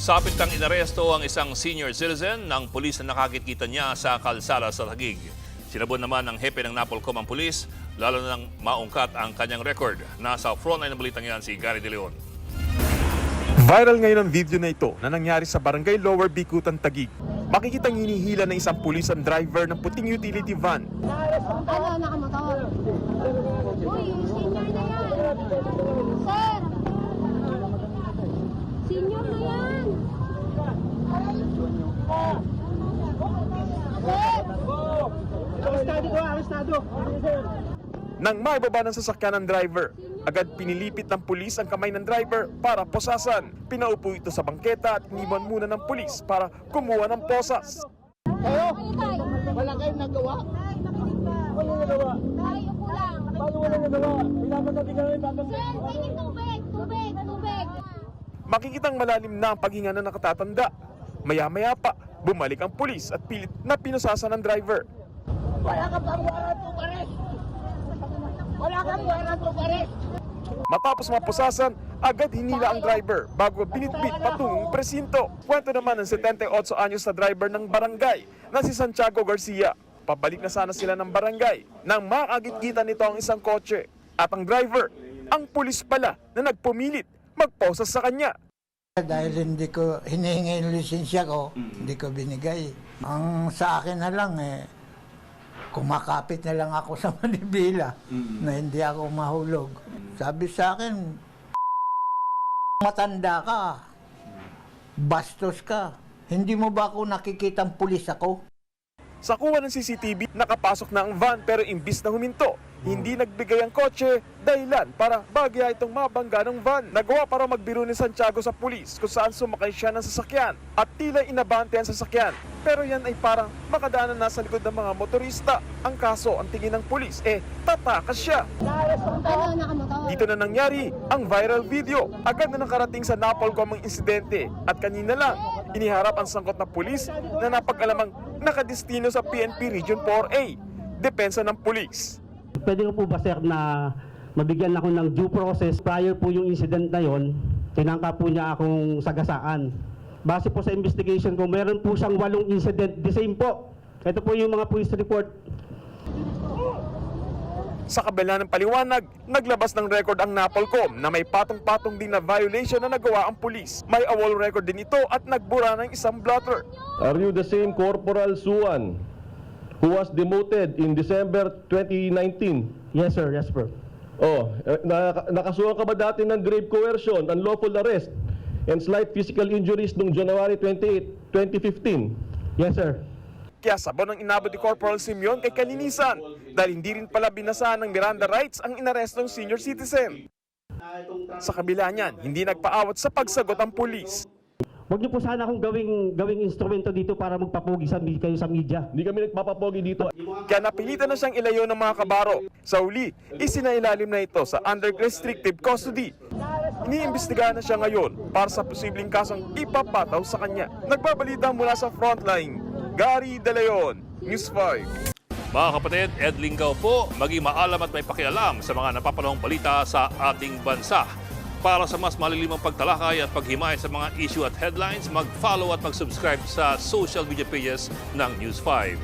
Sapit kang inaresto ang isang senior citizen ng pulis na nakakita niya sa kalsada sa Taguig. Sinabon naman ng hepe ng Napolcom ang pulis, lalo na nang maungkat ang kanyang record. Nasa frontline ng balitang yan si Gary De Leon. Viral ngayon ang video na ito na nangyari sa Barangay Lower Bikutan, Taguig. Makikitang hinihila ng isang pulis ang driver ng puting utility van. Ano, nakamotor? Uy, senior na yan. Sir! Senior na yan. Sir! Arestado. Nang maibaba ng sasakyan ng driver, agad pinilipit ng pulis ang kamay ng driver para posasan. Pinaupo ito sa bangketa at iniwan muna ng pulis para kumuha ng posas. Kayo? Wala kayong nagawa? Wala nagawa. Tayo ko lang. Paano wala nagawa? Pinapatabi ka namin babang. Sir, pwede tubig. Makikitang malalim na ang paghinga ng nakatatanda. Maya-maya pa, bumalik ang pulis at pilit na pinusasan ng driver. Wala ka pang warrant of arrest! Wala kang warrant of arrest! Matapos mapusasan, agad hinila ang driver bago binitbit patungong presinto. Kwento naman ng 78 anyos na driver ng barangay na si Santiago Garcia. Pabalik na sana sila ng barangay nang makagitgitan nito ang isang kotse. At ang driver, ang pulis pala na nagpumilit magposas sa kanya. Dahil hindi ko hinihingi yung lisensya ko, hindi ko binigay. Ang sa akin na lang kumakapit na lang ako sa Manibela na hindi ako mahulog. Sabi sa akin, matanda ka, bastos ka, hindi mo ba ako nakikitang pulis ako? Sa kuha ng CCTV, nakapasok na ang van pero imbis na huminto, hindi nagbigay ang kotse dahilan para bagya itong mabangga ng van. Nagawa para magbiro ni Santiago sa pulis kung saan sumakay siya ng sasakyan at tila inabante ang sasakyan. Pero yan ay parang makadaanan na sa likod ng mga motorista. Ang kaso, ang tingin ng pulis, tatakas siya. Ano, nakamotor? Dito na nangyari ang viral video. Agad na nakarating sa Napolcom ang insidente at kanina lang iniharap ang sangkot na pulis na napag-alamang nakadestino sa PNP Region 4A. Depensa ng pulis. Pwede ko po ba sir na mabigyan ako ng due process prior po yung incident na yon, tinangka po niya akong sagasaan. Base po sa investigation ko, meron po siyang 8 incident, the same po. Ito po yung mga police report. Sa kabila ng paliwanag, naglabas ng record ang Napolcom na may patong-patong din na violation na nagawa ang pulis. May awol record din ito at nagbura ng isang blotter. Are you the same Corporal Suan who was demoted in December 2019? Yes sir, yes sir. Oh, nakasuhan ka ba dati ng grave coercion, unlawful arrest, and slight physical injuries noong January 28, 2015? Yes sir. Kaya sabon ang inabot ni Corporal Simeon kay kalinisan dahil hindi rin pala binasahan ng Miranda rights ang inarestong senior citizen. Sa kabila niyan, hindi nagpaawat sa pagsagot ang pulis. Huwag niyo po sana akong gawing instrumento dito para magpapugi kayo sa media. Hindi kami nagpapapogi dito. Kaya napilitan na siyang ilayo ng mga kabaro. Sa uli, isinailalim na ito sa under restrictive custody. Iniimbestigahan na siya ngayon para sa posibleng kasong ipapataw sa kanya. Nagbabalita mula sa frontline, Gary De Leon, News 5. Mga kapatid, Ed Lingaw po, maging maalam at may pakialam sa mga napapanahong balita sa ating bansa. Para sa mas malilimang pagtalakay at paghimay sa mga issue at headlines, mag-follow at mag-subscribe sa social media pages ng News 5.